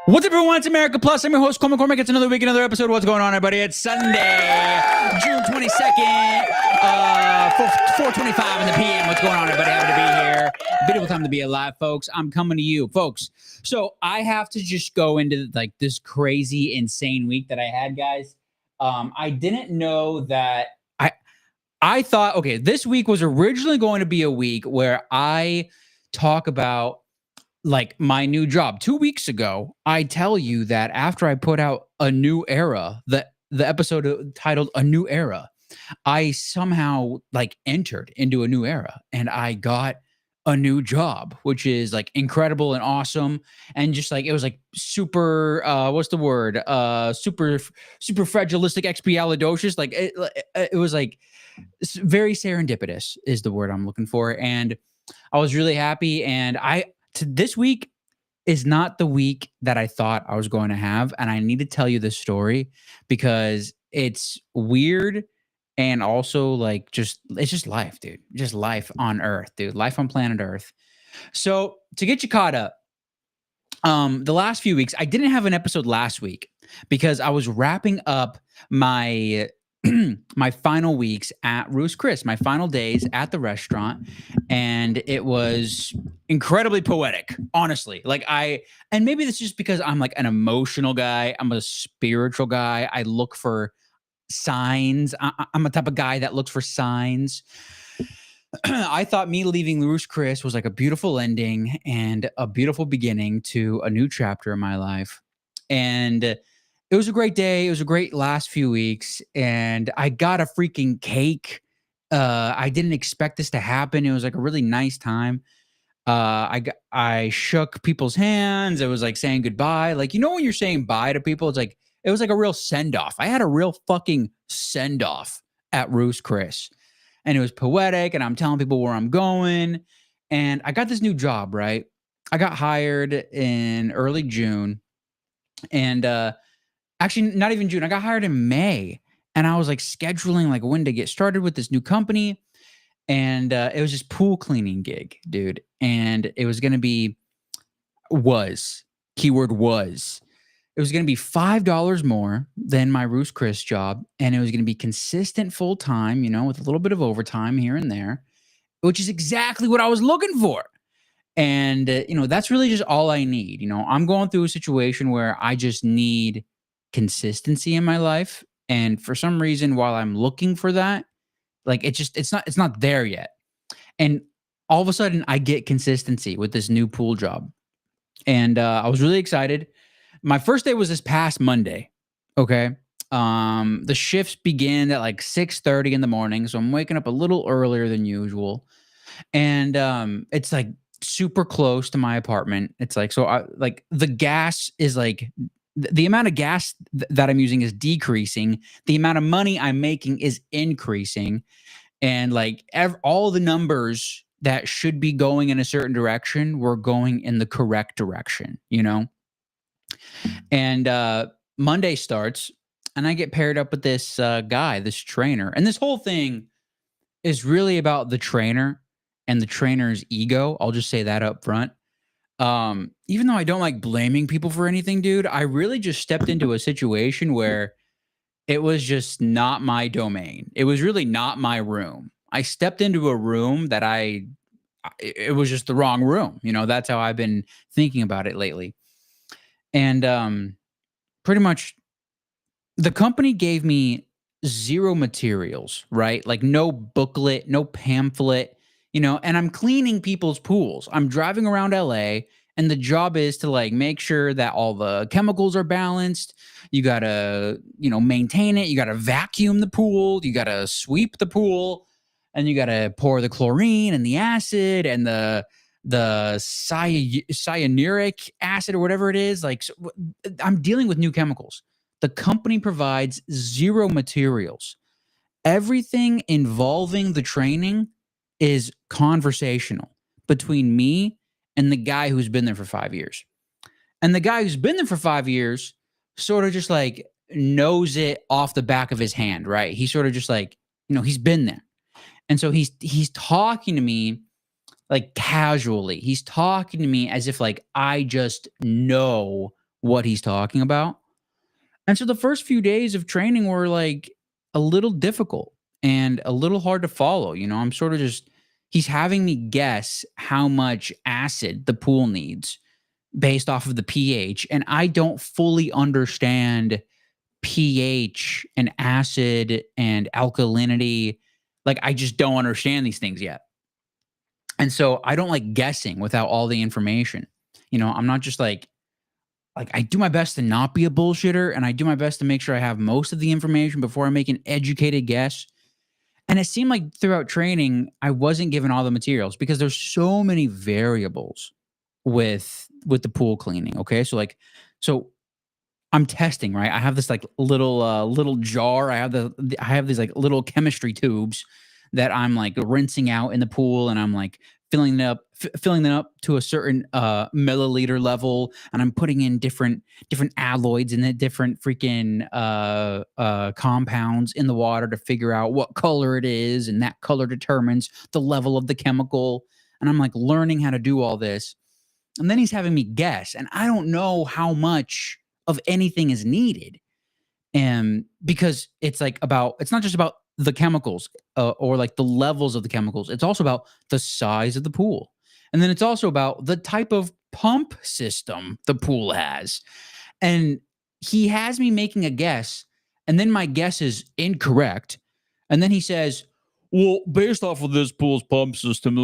What's up, everyone? It's America Plus. I'm your host, Cole McCormick. It's another week, another episode. What's going on, everybody? It's Sunday, June 22nd, 4:25 in the PM. What's going on, everybody? Happy to be here. Beautiful time to be alive, folks. I'm coming to you, folks. So I have to just go into like this crazy, insane week that I had, guys. I didn't know that. I thought, okay, this week was originally going to be a week where I talk about like my new job. 2 weeks ago, I tell you that after I put out A New Era, the episode titled A New Era, I somehow like entered into a new era and I got a new job, which is like incredible and awesome. And just like, it was like super, what's the word? Super fragilistic expialidocious. Like it was like very serendipitous is the word I'm looking for. And I was really happy. And this week is not the week that I thought I was going to have. And I need to tell you this story because it's weird. And also like it's just life, dude. Just life on Earth, dude. Life on planet Earth. So to get you caught up, the last few weeks, I didn't have an episode last week because I was wrapping up my my final weeks at Ruth's Chris, my final days at the restaurant, and it was incredibly poetic, honestly. And maybe this is just because I'm like an emotional guy, I'm a spiritual guy. I look for signs. I'm a type of guy that looks for signs. I thought me leaving Ruth's Chris was like a beautiful ending and a beautiful beginning to a new chapter in my life. And it was a great day. It was a great last few weeks. And I got a freaking cake. I didn't expect this to happen. It was like a really nice time. I shook people's hands. It was like saying goodbye. Like, you know, when you're saying bye to people, it was like a real send-off. I had a real fucking send-off at Ruth's Chris. And it was poetic, and I'm telling people where I'm going. And I got this new job, right? I got hired in early June. And actually, not even June. I got hired in May. And I was like scheduling like when to get started with this new company. And it was this pool cleaning gig, dude. And it was going to be, keyword was. It was going to be $5 more than my Ruth's Chris job. And it was going to be consistent full time, you know, with a little bit of overtime here and there, which is exactly what I was looking for. And, you know, that's really just all I need. You know, I'm going through a situation where I just need consistency in my life. And for some reason, while I'm looking for that, like it's not there yet. And all of a sudden I get consistency with this new pool job. And I was really excited. My first day was this past Monday. Okay. The shifts begin at like 6:30 in the morning. So I'm waking up a little earlier than usual. And it's like super close to my apartment. It's like, like the gas is like, the amount of gas that I'm using is decreasing. The amount of money I'm making is increasing. And like all the numbers that should be going in a certain direction were going in the correct direction, you know? And Monday starts, and I get paired up with this guy, this trainer. And this whole thing is really about the trainer and the trainer's ego. I'll just say that up front. Even though I don't like blaming people for anything, dude, I really just stepped into a situation where it was just not my domain. It was really not my room. I stepped into a room that it was just the wrong room. You know, that's how I've been thinking about it lately. And pretty much the company gave me zero materials, right? Like no booklet, no pamphlet, you know, and I'm cleaning people's pools. I'm driving around LA, and the job is to like make sure that all the chemicals are balanced. You got to, you know, maintain it. You got to vacuum the pool. You got to sweep the pool, and you got to pour the chlorine and the acid and the cyanuric acid or whatever it is. Like, so I'm dealing with new chemicals. The company provides zero materials. Everything involving the training is conversational between me and the guy who's been there for 5 years. And the guy who's been there for 5 years sort of just like knows it off the back of his hand, right? He sort of just like, you know, he's been there. And so he's talking to me like casually. He's talking to me as if like I just know what he's talking about. And so the first few days of training were like a little difficult and a little hard to follow. I'm sort of just, he's having me guess how much acid the pool needs based off of the pH. And I don't fully understand pH and acid and alkalinity. Like, I just don't understand these things yet. And so I don't like guessing without all the information. I'm not just like I do my best to not be a bullshitter, and I do my best to make sure I have most of the information before I make an educated guess. And it seemed like throughout training, I wasn't given all the materials because there's so many variables with the pool cleaning. Okay. So I'm testing, right? I have this like little jar. I have these like little chemistry tubes that I'm like rinsing out in the pool, and I'm like filling them up to a certain milliliter level, and I'm putting in different alloys and the different freaking compounds in the water to figure out what color it is, and that color determines the level of the chemical. And I'm like learning how to do all this. And then he's having me guess, and I don't know how much of anything is needed. And because it's not just about the chemicals or like the levels of the chemicals. It's also about the size of the pool. And then it's also about the type of pump system the pool has. And he has me making a guess, and then my guess is incorrect. And then he says, well, based off of this pool's pump system,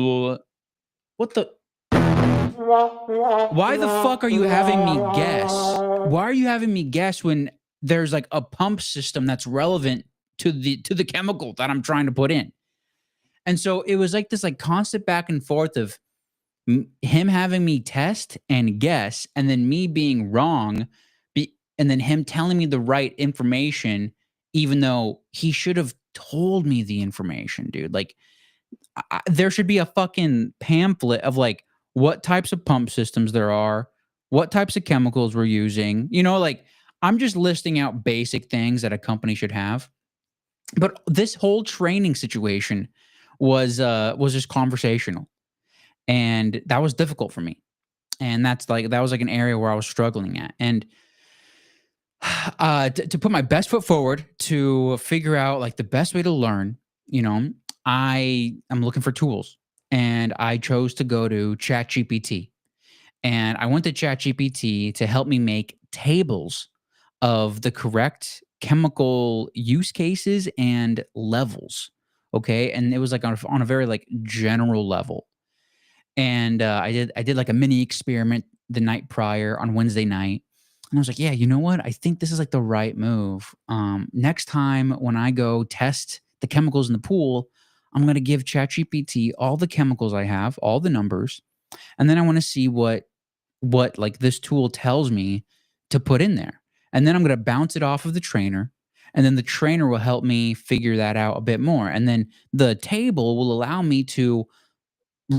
what the? Why the fuck are you having me guess? Why are you having me guess when there's like a pump system that's relevant to the chemical that I'm trying to put in? And so it was like this like constant back and forth of him having me test and guess, and then me being wrong, and then him telling me the right information, even though he should have told me the information, dude. Like, there should be a fucking pamphlet of like what types of pump systems there are, what types of chemicals we're using. Like, I'm just listing out basic things that a company should have. But this whole training situation was just conversational, and that was difficult for me. And that was like an area where I was struggling at. And to put my best foot forward to figure out like the best way to learn, I am looking for tools, and I chose to go to ChatGPT. And I went to ChatGPT to help me make tables of the correct chemical use cases and levels. Okay. And it was like on a very like general level. And I did like a mini experiment the night prior on Wednesday night. And I was like, yeah, you know what? I think this is like the right move. Next time when I go test the chemicals in the pool, I'm going to give ChatGPT all the chemicals I have, all the numbers, and then I want to see what like this tool tells me to put in there. And then I'm going to bounce it off of the trainer, and then the trainer will help me figure that out a bit more. And then the table will allow me to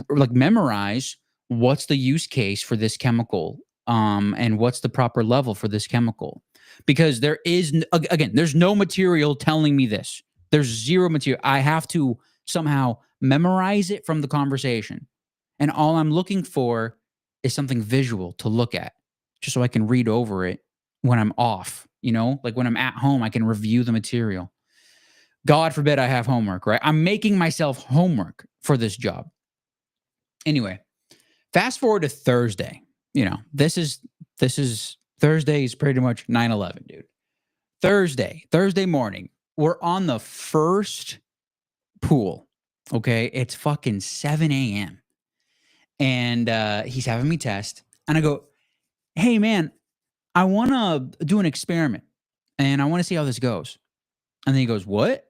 like memorize what's the use case for this chemical, and what's the proper level for this chemical. Because there is again, there's no material telling me this. There's zero material. I have to somehow memorize it from the conversation. And all I'm looking for is something visual to look at, just so I can read over it when I'm off. Like when I'm at home, I can review the material. God forbid I have homework, right? I'm making myself homework for this job. Anyway, fast forward to Thursday. This is Thursday is pretty much 9/11, dude. Thursday morning, we're on the first pool. Okay, it's fucking 7 a.m. And he's having me test, and I go, "Hey, man, I want to do an experiment, and I want to see how this goes." And then he goes, "What?"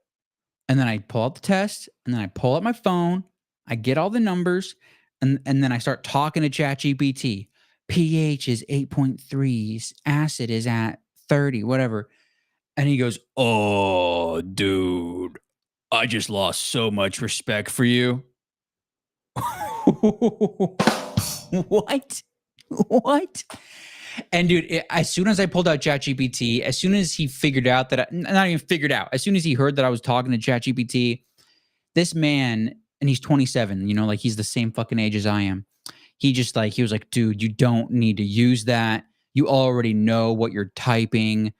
And then I pull out the test, and then I pull out my phone. I get all the numbers, and then I start talking to ChatGPT. pH is 8.3, acid is at 30, whatever. And he goes, "Oh, dude, I just lost so much respect for you." What? What? And dude, as soon as I pulled out ChatGPT, as soon as he figured out that not even figured out, as soon as he heard that I was talking to ChatGPT, this man, and he's 27, like he's the same fucking age as I am. He was like, dude, you don't need to use that. You already know what you're typing.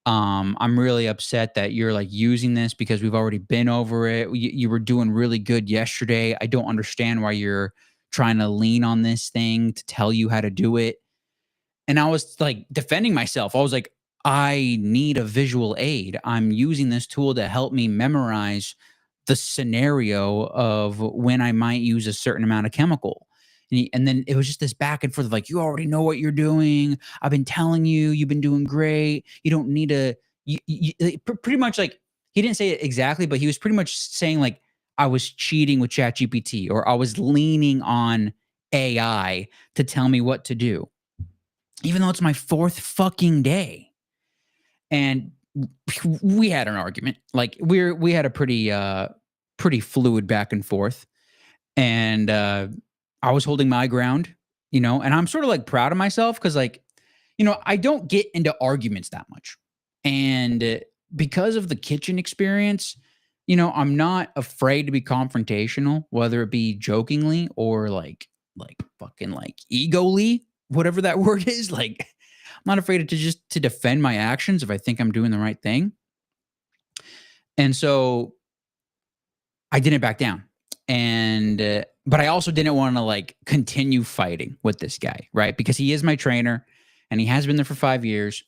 I'm really upset that you're like using this because we've already been over it. You were doing really good yesterday. I don't understand why you're trying to lean on this thing to tell you how to do it. And I was like defending myself. I was like, I need a visual aid. I'm using this tool to help me memorize the scenario of when I might use a certain amount of chemical. And then it was just this back and forth of like, you already know what you're doing. I've been telling you, you've been doing great. You don't need to, pretty much like, he didn't say it exactly, but he was pretty much saying like, I was cheating with ChatGPT or I was leaning on AI to tell me what to do, even though it's my fourth fucking day. And we had an argument. Like we had a pretty fluid back and forth. And I was holding my ground, and I'm sort of like proud of myself because like, I don't get into arguments that much. And because of the kitchen experience, I'm not afraid to be confrontational, whether it be jokingly or like fucking like egoly, whatever that word is. Like, I'm not afraid to defend my actions if I think I'm doing the right thing. And so I didn't back down. And but I also didn't want to like continue fighting with this guy, right? Because he is my trainer and he has been there for 5 years.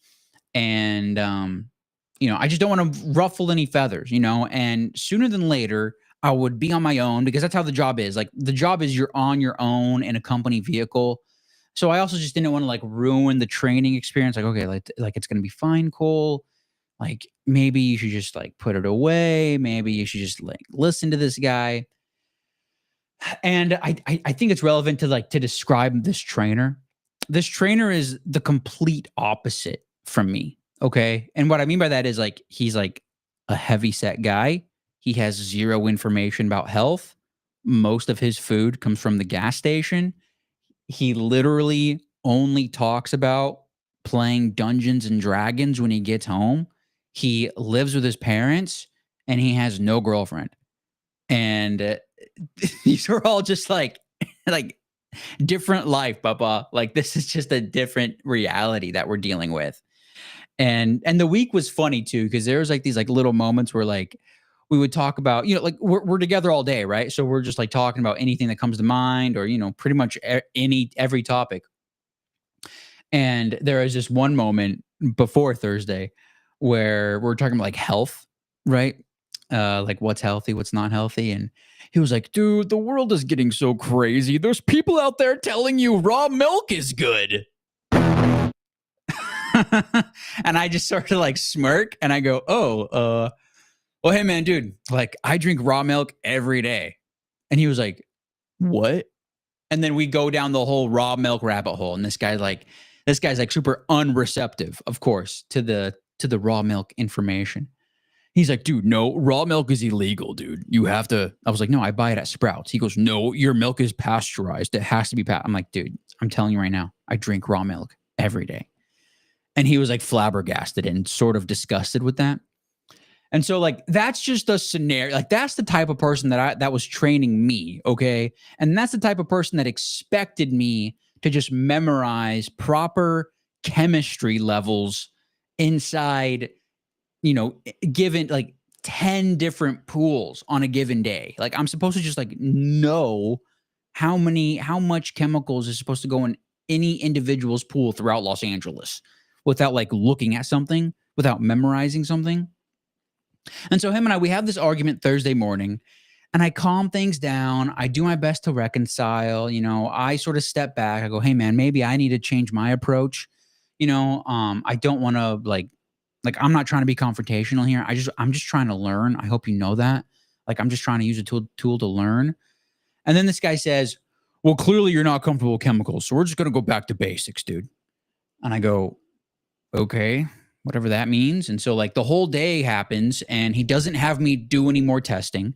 And I just don't want to ruffle any feathers, and sooner than later I would be on my own because that's how the job is. Like the job is you're on your own in a company vehicle. So I also just didn't want to like ruin the training experience. Like, okay, like it's gonna be fine, Cole. Like maybe you should just like put it away. Maybe you should just like listen to this guy. And I think it's relevant to describe this trainer. This trainer is the complete opposite from me. Okay. And what I mean by that is like he's like a heavy set guy. He has zero information about health. Most of his food comes from the gas station. He literally only talks about playing Dungeons and Dragons when he gets home. He lives with his parents and he has no girlfriend. And these are all just like different life, Papa. Like this is just a different reality that we're dealing with. And the week was funny too because there was like these like little moments where like we would talk about, like we're together all day, right? So we're just like talking about anything that comes to mind or pretty much every topic. And there is just one moment before Thursday where we're talking about like health, right? Like what's healthy, what's not healthy. And he was like, dude, the world is getting so crazy. There's people out there telling you raw milk is good. And I just sort of like smirk and I go, well, hey man, dude, like I drink raw milk every day. And he was like, what? And then we go down the whole raw milk rabbit hole. And this guy's like super unreceptive, of course, to the raw milk information. He's like, dude, no, raw milk is illegal, dude. You have to. I was like, no, I buy it at Sprouts. He goes, no, your milk is pasteurized. It has to be I'm like, dude, I'm telling you right now, I drink raw milk every day. And he was like flabbergasted and sort of disgusted with that. And so like, that's just a scenario. Like that's the type of person that was training me. Okay. And that's the type of person that expected me to just memorize proper chemistry levels inside, given like 10 different pools on a given day. Like I'm supposed to just like know how much chemicals is supposed to go in any individual's pool throughout Los Angeles without like looking at something, without memorizing something. And so him and we have this argument Thursday morning and I calm things down. I do my best to reconcile, I sort of step back. I go, hey man, maybe I need to change my approach. I don't want to like I'm not trying to be confrontational here. I'm just trying to learn. I hope you know that. Like I'm just trying to use a tool to learn. And then this guy says, well, clearly you're not comfortable with chemicals. So we're just going to go back to basics, dude. And I go, okay, whatever that means. And so like the whole day happens and he doesn't have me do any more testing.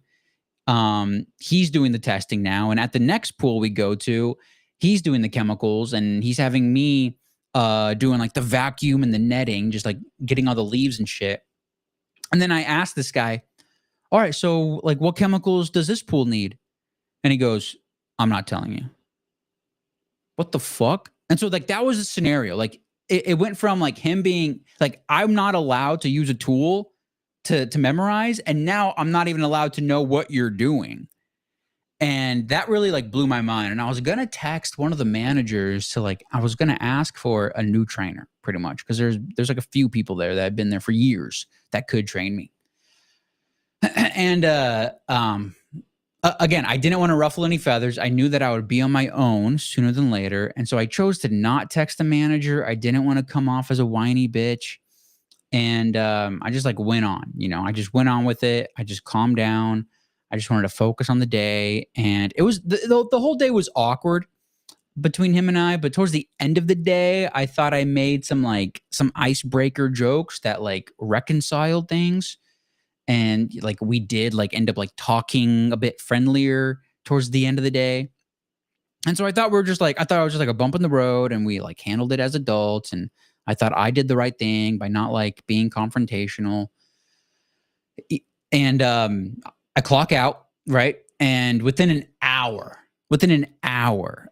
He's doing the testing now. And at the next pool we go to, he's doing the chemicals and he's having me doing like the vacuum and the netting, just like getting all the leaves and shit. And then I asked this guy, all right, so like what chemicals does this pool need? And he goes, I'm not telling you. What the fuck? And so like that was a scenario. Like it went from like him being like, I'm not allowed to use a tool to memorize, and now I'm not even allowed to know what you're doing. And that really like blew my mind. And I was gonna text one of the managers to like, I was gonna ask for a new trainer, pretty much, because there's like a few people there that have been there for years that could train me. And again, I didn't want to ruffle any feathers. I knew that I would be on my own sooner than later, and so I chose to not text the manager. I didn't want to come off as a whiny bitch, and I just like went on. I just went on with it. I just calmed down. I just wanted to focus on the day, and it was the whole day was awkward between him and I. But towards the end of the day, I thought I made some icebreaker jokes that like reconciled things, and like we did like end up like talking a bit friendlier towards the end of the day. And so I thought I was just like a bump in the road, and we like handled it as adults. And I thought I did the right thing by not like being confrontational. And I clock out, right? And within an hour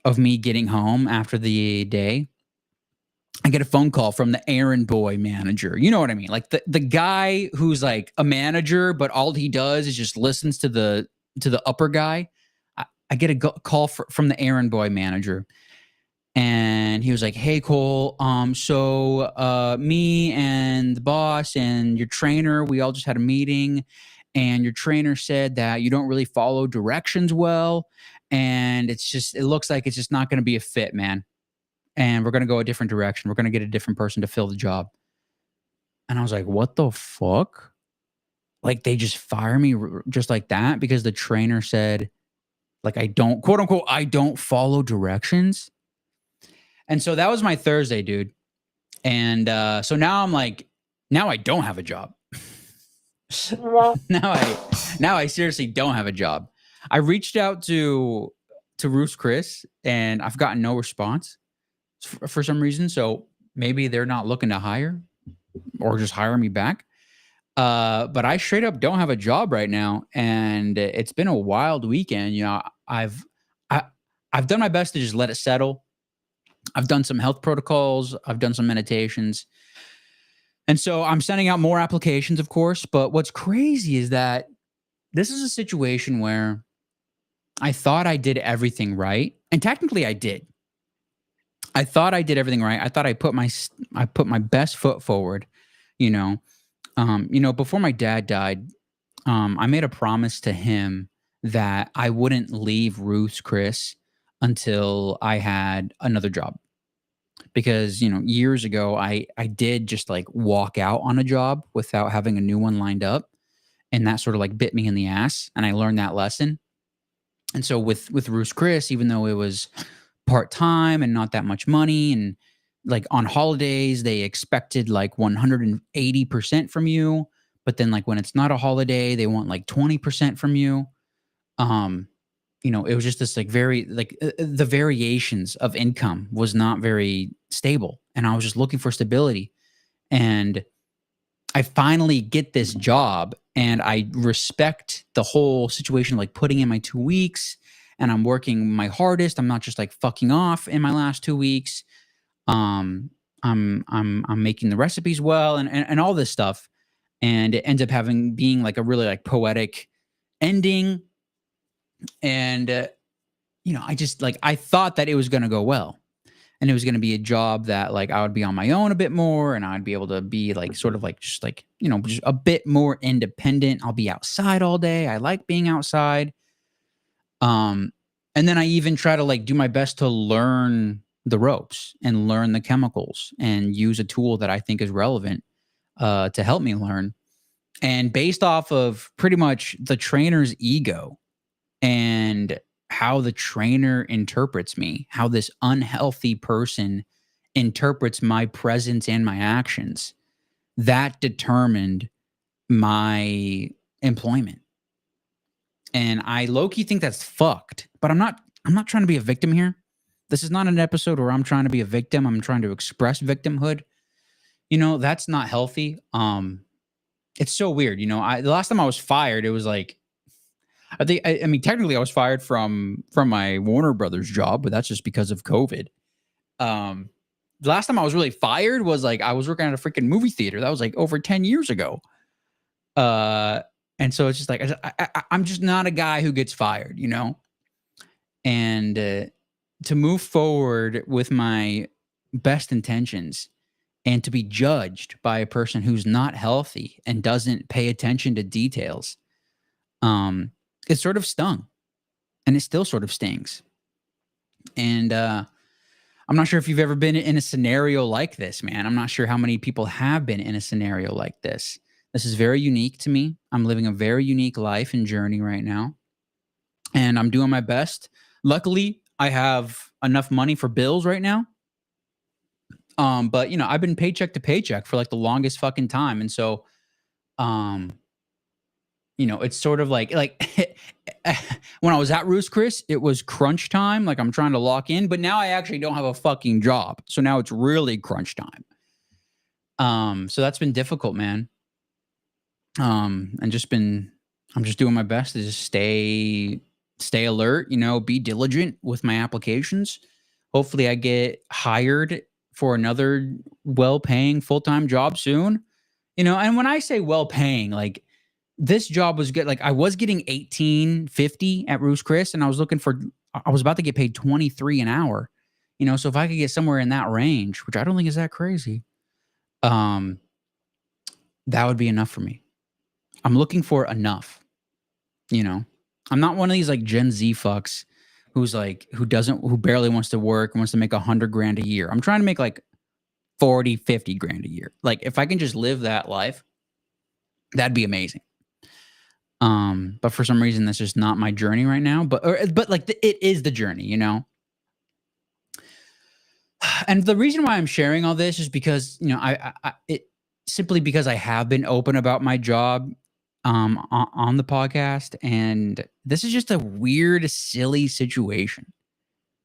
of me getting home after the day, I get a phone call from the errand boy manager. You know what I mean? Like the guy who's like a manager, but all he does is just listens to the upper guy. I get a call from the errand boy manager. And he was like, "Hey, Cole, so me and the boss and your trainer, we all just had a meeting, and your trainer said that you don't really follow directions well, and it looks like it's just not going to be a fit, man. And we're going to go a different direction. We're going to get a different person to fill the job." And I was like, what the fuck? Like, they just fire me just like that because the trainer said, like, I don't, quote unquote, I don't follow directions. And so that was my Thursday, dude. And so now I'm like, now I don't have a job. now I seriously don't have a job. I reached out to Ruth Chris, and I've gotten no response for some reason. So maybe they're not looking to hire or just hire me back. But I straight up don't have a job right now, and it's been a wild weekend. I've done my best to just let it settle. I've done some health protocols. I've done some meditations. And so I'm sending out more applications, of course. But what's crazy is that this is a situation where I thought I did everything right. And technically I did. I thought I did everything right. I thought I put my best foot forward, before my dad died, I made a promise to him that I wouldn't leave Ruth's Chris until I had another job. Because, years ago, I did just like walk out on a job without having a new one lined up. And that sort of like bit me in the ass. And I learned that lesson. And so with Ruth's Chris, even though it was part-time and not that much money, and like on holidays, they expected like 180% from you. But then like when it's not a holiday, they want like 20% from you. It was just this like very like the variations of income was not very stable. And I was just looking for stability. And I finally get this job, and I respect the whole situation, like putting in my 2 weeks, and I'm working my hardest. I'm not just like fucking off in my last 2 weeks. I'm making the recipes well and all this stuff. And it ends up being like a really like poetic ending. And, I just like, I thought that it was going to go well, and it was going to be a job that like I would be on my own a bit more, and I'd be able to be like, sort of like, just like, just a bit more independent. I'll be outside all day. I like being outside. And then I even try to like do my best to learn the ropes and learn the chemicals and use a tool that I think is relevant to help me learn. And based off of pretty much the trainer's ego and how the trainer interprets me, how this unhealthy person interprets my presence and my actions, that determined my employment. And I low-key think that's fucked. But I'm not trying to be a victim here. This is not an episode where I'm trying to be a victim. I'm trying to express victimhood. That's not healthy. It's so weird. The last time I was fired, it was like, I mean, technically I was fired from my Warner Brothers job, but that's just because of COVID. the last time I was really fired was like I was working at a freaking movie theater. That was like over 10 years ago. And so it's just like I'm just not a guy who gets fired, you know? And to move forward with my best intentions and to be judged by a person who's not healthy and doesn't pay attention to details, it sort of stung, and it still sort of stings. And I'm not sure if you've ever been in a scenario like this, man. I'm not sure how many people have been in a scenario like this. This is very unique to me. I'm living a very unique life and journey right now, and I'm doing my best. Luckily, I have enough money for bills right now. But you know, I've been paycheck to paycheck for like the longest fucking time. And so, um, you know, it's sort of like when I was at Ruth's Chris, it was crunch time. Like I'm trying to lock in, but now I actually don't have a fucking job. So now it's really crunch time. So that's been difficult, man. And I'm just doing my best to just stay alert, you know, be diligent with my applications. Hopefully I get hired for another well-paying full-time job soon. You know, and when I say well-paying, like this job was good. Like I was getting $18.50 at Ruth's Chris, and I was about to get paid 23 an hour. You know, so if I could get somewhere in that range, which I don't think is that crazy, that would be enough for me. I'm looking for enough, you know. I'm not one of these like Gen Z fucks who barely wants to work and wants to make 100 grand a year. I'm trying to make like 40, 50 grand a year. Like if I can just live that life, that'd be amazing. But for some reason, that's just not my journey right now. But like it is the journey, you know. And the reason why I'm sharing all this is because you know it simply because I have been open about my job on the podcast, and this is just a weird, silly situation.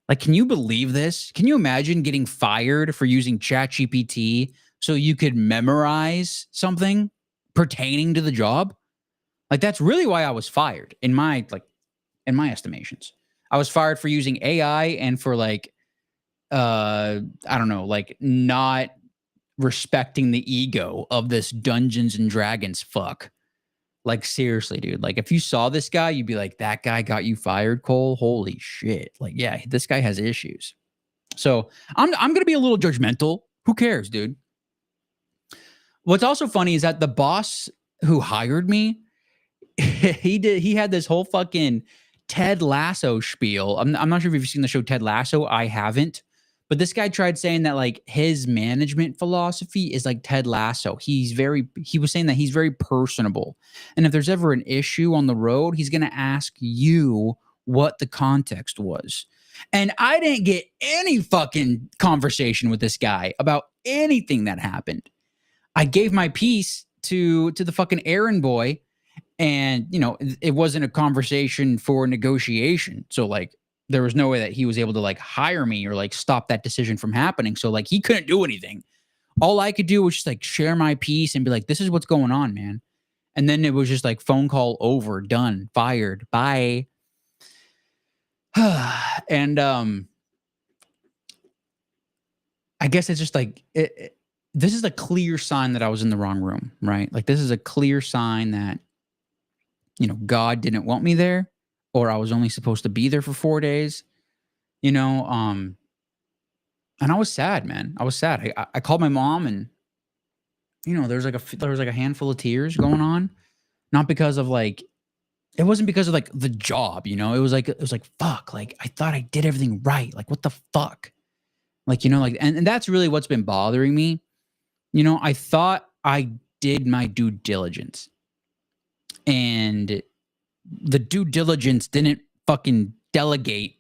Like, can you believe this? Can you imagine getting fired for using ChatGPT so you could memorize something pertaining to the job? Like, that's really why I was fired in my estimations. I was fired for using AI and for like, I don't know, like not respecting the ego of this Dungeons and Dragons fuck. Like seriously, dude. Like if you saw this guy, you'd be like, that guy got you fired, Cole. Holy shit. Like, yeah, this guy has issues. So I'm gonna be a little judgmental. Who cares, dude? What's also funny is that the boss who hired me, he had this whole fucking Ted Lasso spiel. I'm not sure if you've seen the show Ted Lasso. I haven't. But this guy tried saying that like his management philosophy is like Ted Lasso. He was saying that he's very personable. And if there's ever an issue on the road, he's going to ask you what the context was. And I didn't get any fucking conversation with this guy about anything that happened. I gave my piece to the fucking errand boy, and you know, it wasn't a conversation for negotiation. So like there was no way that he was able to like hire me or like stop that decision from happening. So like he couldn't do anything. All I could do was just like share my piece and be like, this is what's going on, man. And then it was just like phone call over, done, fired, bye. And I guess it's just like this is a clear sign that I was in the wrong room, right? Like this is a clear sign that, you know, God didn't want me there, or I was only supposed to be there for 4 days, you know. And I was sad, man. I was sad. I called my mom, and you know, there was like a handful of tears going on, not because of like, it wasn't because of like the job, you know. It was like fuck, like I thought I did everything right. Like what the fuck, like, you know, like, and that's really what's been bothering me. You know, I thought I did my due diligence, and the due diligence didn't fucking delegate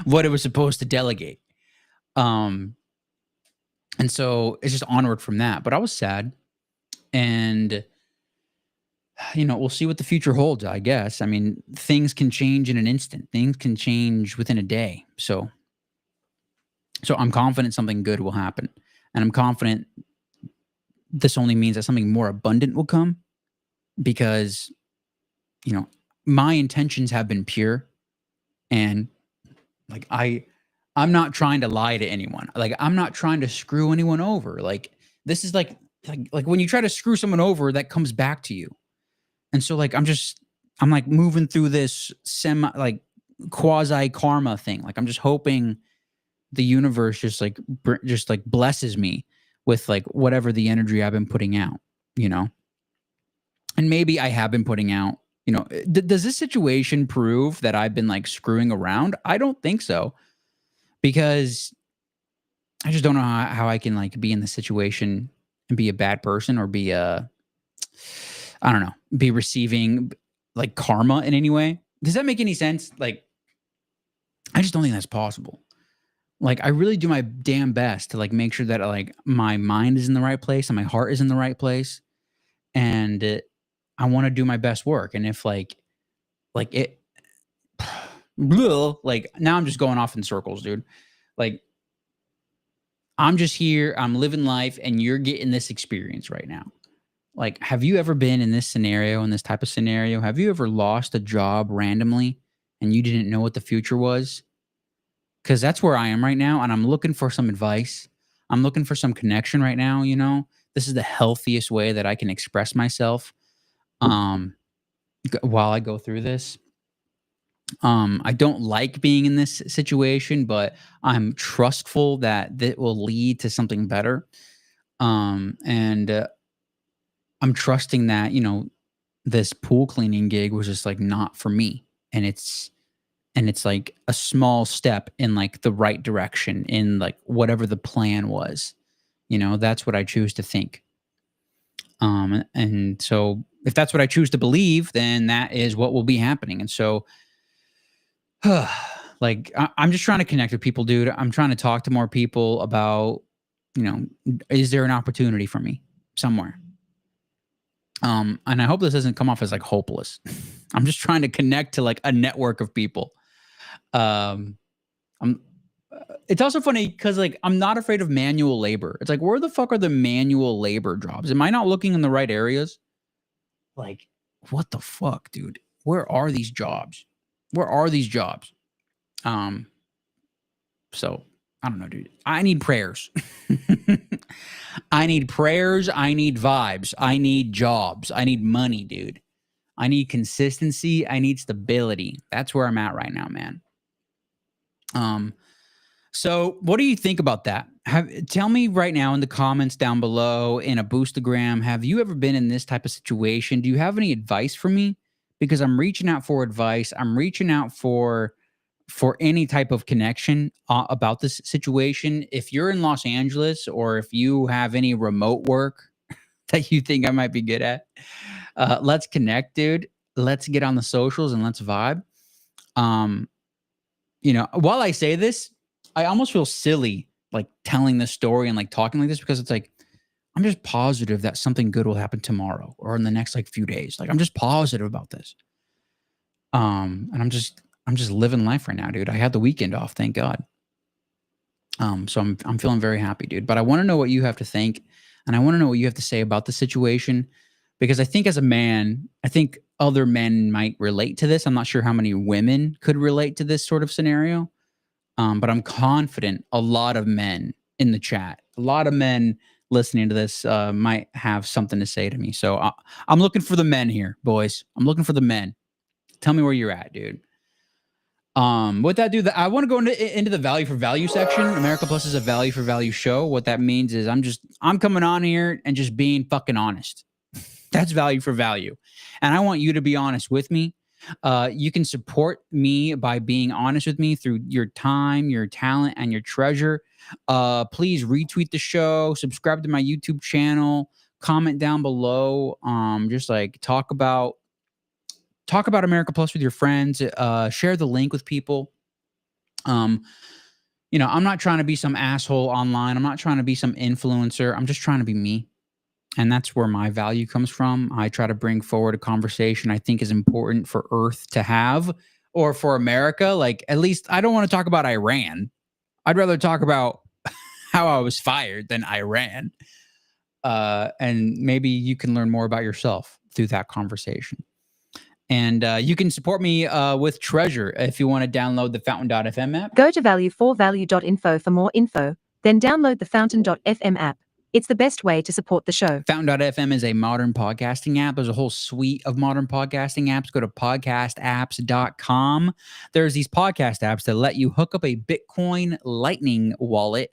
what it was supposed to delegate. And so it's just onward from that. But I was sad, and you know, we'll see what the future holds, I guess. I mean, things can change in an instant. Things can change within a day. So I'm confident something good will happen, and I'm confident this only means that something more abundant will come, because you know, my intentions have been pure, and like I'm not trying to lie to anyone. Like, I'm not trying to screw anyone over. Like, this is like when you try to screw someone over, that comes back to you. And so like I'm like moving through this semi like quasi karma thing. Like I'm just hoping the universe just like blesses me with like whatever the energy I've been putting out, you know? And maybe I have been putting out, you know, does this situation prove that I've been like screwing around? I don't think so, because I just don't know how I can like be in the situation and be a bad person or be I don't know, be receiving like karma in any way. Does that make any sense? Like, I just don't think that's possible. Like, I really do my damn best to like make sure that like my mind is in the right place and my heart is in the right place, and I want to do my best work. And if like it, like now I'm just going off in circles, dude. Like I'm just here, I'm living life, and you're getting this experience right now. Like, have you ever been in this scenario, in this type of scenario? Have you ever lost a job randomly and you didn't know what the future was? Because that's where I am right now, and I'm looking for some advice. I'm looking for some connection right now, you know? This is the healthiest way that I can express myself um, while I go through this. I don't like being in this situation, but I'm trustful that that will lead to something better. And I'm trusting that, you know, this pool cleaning gig was just like not for me. And it's like a small step in like the right direction in like whatever the plan was. You know, that's what I choose to think. And so if that's what I choose to believe, then that is what will be happening. And so like I'm just trying to connect with people, dude. I'm trying to talk to more people about, you know, is there an opportunity for me somewhere? And I hope this doesn't come off as like hopeless. I'm just trying to connect to like a network of people. Um, I'm. It's also funny because like I'm not afraid of manual labor. It's like where the fuck are the manual labor jobs? Am I not looking in the right areas? Like what the fuck, dude? Where are these jobs? Where are these jobs? Um. So I don't know, dude. I need prayers. I need prayers. I need vibes. I need jobs. I need money, dude. I need consistency. I need stability. That's where I'm at right now, man. Um, so what do you think about that? Tell me right now in the comments down below in a boostagram, have you ever been in this type of situation? Do you have any advice for me? Because I'm reaching out for advice. I'm reaching out for any type of connection about this situation. If you're in Los Angeles or if you have any remote work that you think I might be good at, let's connect, dude. Let's get on the socials and let's vibe. Um, you know, while I say this, I almost feel silly like telling this story and like talking like this because it's like I'm just positive that something good will happen tomorrow or in the next like few days. Like I'm just positive about this. And I'm just living life right now, dude. I had the weekend off, thank God. So I'm feeling very happy, dude. But I want to know what you have to think, and I want to know what you have to say about the situation, because I think as a man, I think other men might relate to this. I'm not sure how many women could relate to this sort of scenario, but I'm confident a lot of men in the chat, a lot of men listening to this might have something to say to me. So I'm looking for the men here, boys. I'm looking for the men. Tell me where you're at, dude. With that, dude, I want to go into the value for value section. America Plus is a value for value show. What that means is I'm coming on here and just being fucking honest. That's value for value. And I want you to be honest with me. You can support me by being honest with me through your time, your talent, and your treasure. Please retweet the show, subscribe to my YouTube channel, comment down below. Just like talk about America Plus with your friends. Share the link with people. You know, I'm not trying to be some asshole online. I'm not trying to be some influencer. I'm just trying to be me. And that's where my value comes from. I try to bring forward a conversation I think is important for Earth to have, or for America. Like, at least I don't want to talk about Iran. I'd rather talk about how I was fired than Iran. And maybe you can learn more about yourself through that conversation. And you can support me with Treasure if you want to download the Fountain.fm app. Go to value4value.info for more info, then download the Fountain.fm app. It's the best way to support the show. Fountain.fm is a modern podcasting app. There's a whole suite of modern podcasting apps. Go to podcastapps.com. There's these podcast apps that let you hook up a Bitcoin Lightning wallet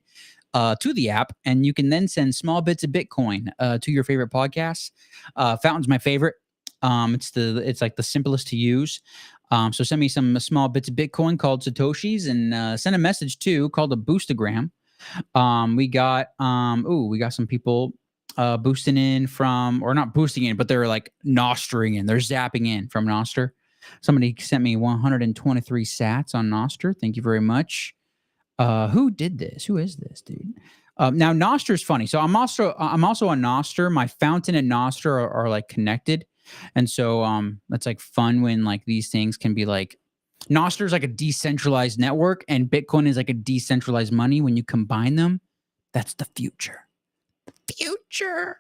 to the app, and you can then send small bits of Bitcoin to your favorite podcasts. Fountain's my favorite. It's like the simplest to use. So send me some small bits of Bitcoin called Satoshis, and send a message too called a Boostagram. We got some people boosting in from, or not boosting in, but they're like nostering in. They're zapping in from Noster. Somebody sent me 123 sats on Noster. Thank you very much. Who did this? Who is this dude? Now Noster's funny. So I'm also on Noster. My Fountain and Noster are like connected. And so that's like fun when like these things can be like, Noster is like a decentralized network, and Bitcoin is like a decentralized money. When you combine them, that's the future. Future.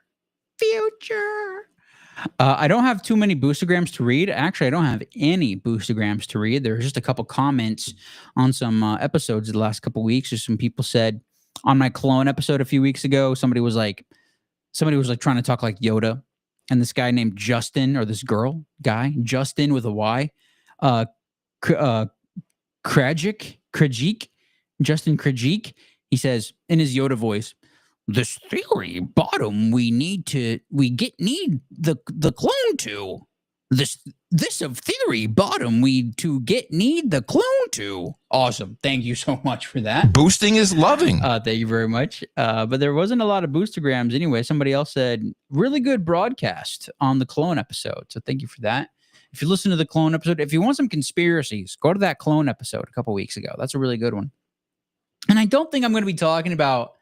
I don't have too many Boostagrams to read. Actually, I don't have any Boostagrams to read. There's just a couple comments on some episodes the last couple weeks. Just some people said on my clone episode a few weeks ago, somebody was like trying to talk like Yoda, and this guy named Justin, or this guy Justin with a Y, Justin Krajik, he says in his Yoda voice, "This theory bottom we need the clone to. This of theory bottom we need the clone to." Awesome. Thank you so much for that. Boosting is loving. Thank you very much. But there wasn't a lot of Boostagrams anyway. Somebody else said, really good broadcast on the clone episode. So thank you for that. If you listen to the clone episode, if you want some conspiracies, go to that clone episode a couple weeks ago. That's a really good one. And I don't think I'm going to be talking about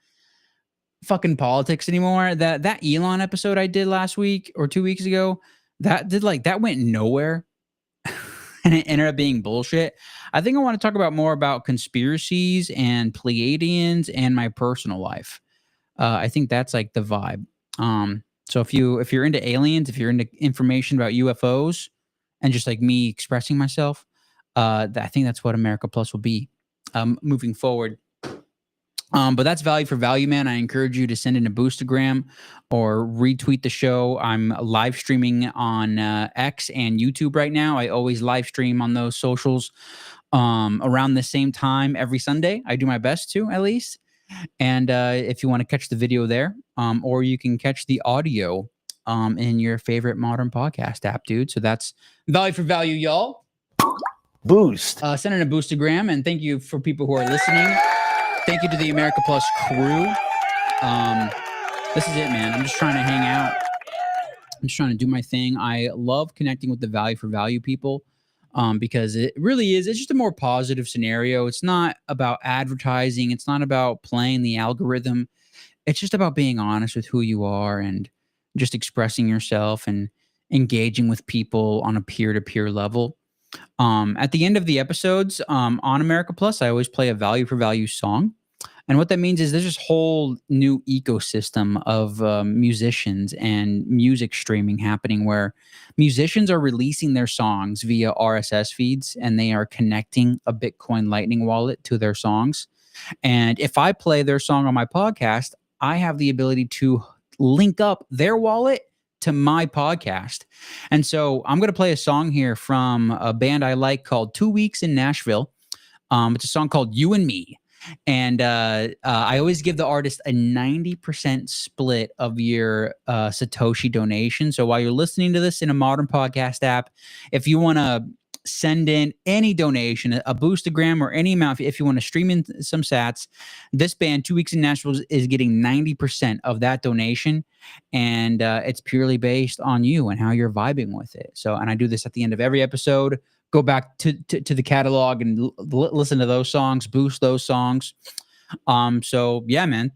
fucking politics anymore. That Elon episode I did last week or 2 weeks ago, that went nowhere. And it ended up being bullshit. I think I want to talk more about conspiracies and Pleiadians and my personal life. I think that's like the vibe. So if you're into aliens, if you're into information about UFOs, and just like me expressing myself, I think that's what America Plus will be moving forward. But that's value for value, man. I encourage you to send in a Boostagram or retweet the show. I'm live streaming on X and YouTube right now. I always live stream on those socials around the same time every Sunday. I do my best to, at least. And if you want to catch the video there, or you can catch the audio in your favorite modern podcast app, dude. So that's value for value, y'all. Boost. Send in a Boostagram, and thank you for people who are listening. Thank you to the America Plus crew. This is it, man. I'm just trying to hang out. I'm just trying to do my thing. I love connecting with the value for value people because it really is. It's just a more positive scenario. It's not about advertising. It's not about playing the algorithm. It's just about being honest with who you are and just expressing yourself and engaging with people on a peer-to-peer level. At the end of the episodes on America Plus, I always play a value for value song. And what that means is there's this whole new ecosystem of musicians and music streaming happening where musicians are releasing their songs via RSS feeds, and they are connecting a Bitcoin Lightning wallet to their songs. And if I play their song on my podcast, I have the ability to link up their wallet to my podcast. And so I'm going to play a song here from a band I like called 2 Weeks in Nashville. It's a song called You and Me. And I always give the artist a 90% split of your Satoshi donation. So while you're listening to this in a modern podcast app, if you want to send in any donation, a Boostagram or any amount, if you want to stream in some sats, this band 2 Weeks in Nashville is getting 90% of that donation, and it's purely based on you and how you're vibing with it. So, and I do this at the end of every episode. Go back to the catalog and listen to those songs, boost those songs. So yeah, man.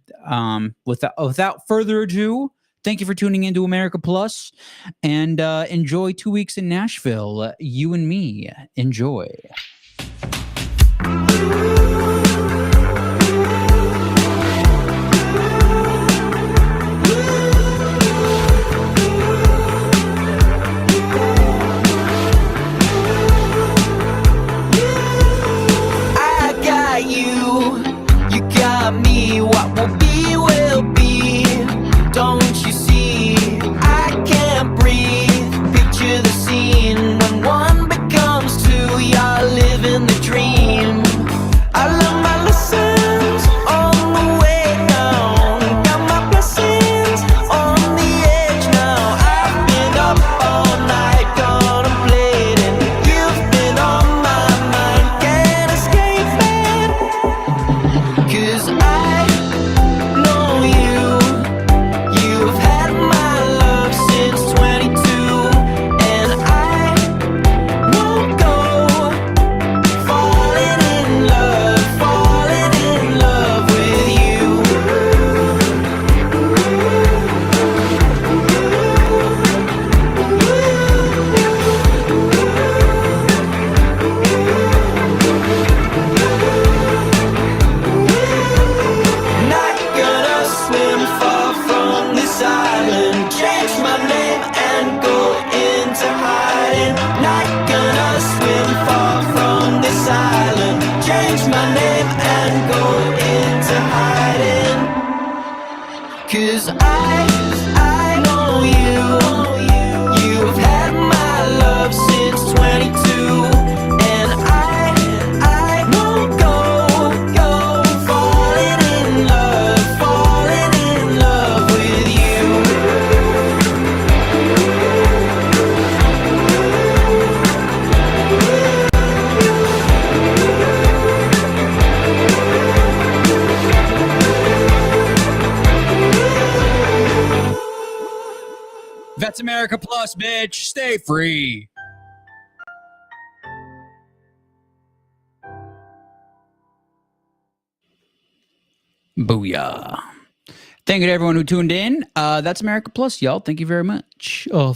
Without further ado, thank you for tuning into America Plus, and enjoy 2 Weeks in Nashville. You and Me. Enjoy. What will be will be. Don't you see? I can't breathe. Picture the scene when one becomes two. You're living the dream. I learned my lessons on the way down. Got my blessings on the edge now. I've been up all night contemplating. You've been on my mind, can't escape it. 'Cause I know you. You've had my love since 22, and I won't go. Falling in love with you. Not gonna swim far from this island. Change my name and go into hiding. Not gonna swim far from this island. Change my name and go into hiding. 'Cause I know you. You've had my love since 22, and I won't go. Falling in love with you. That's America Plus, bitch. Stay free. Booyah. Thank you to everyone who tuned in. That's America Plus, y'all. Thank you very much. Oh,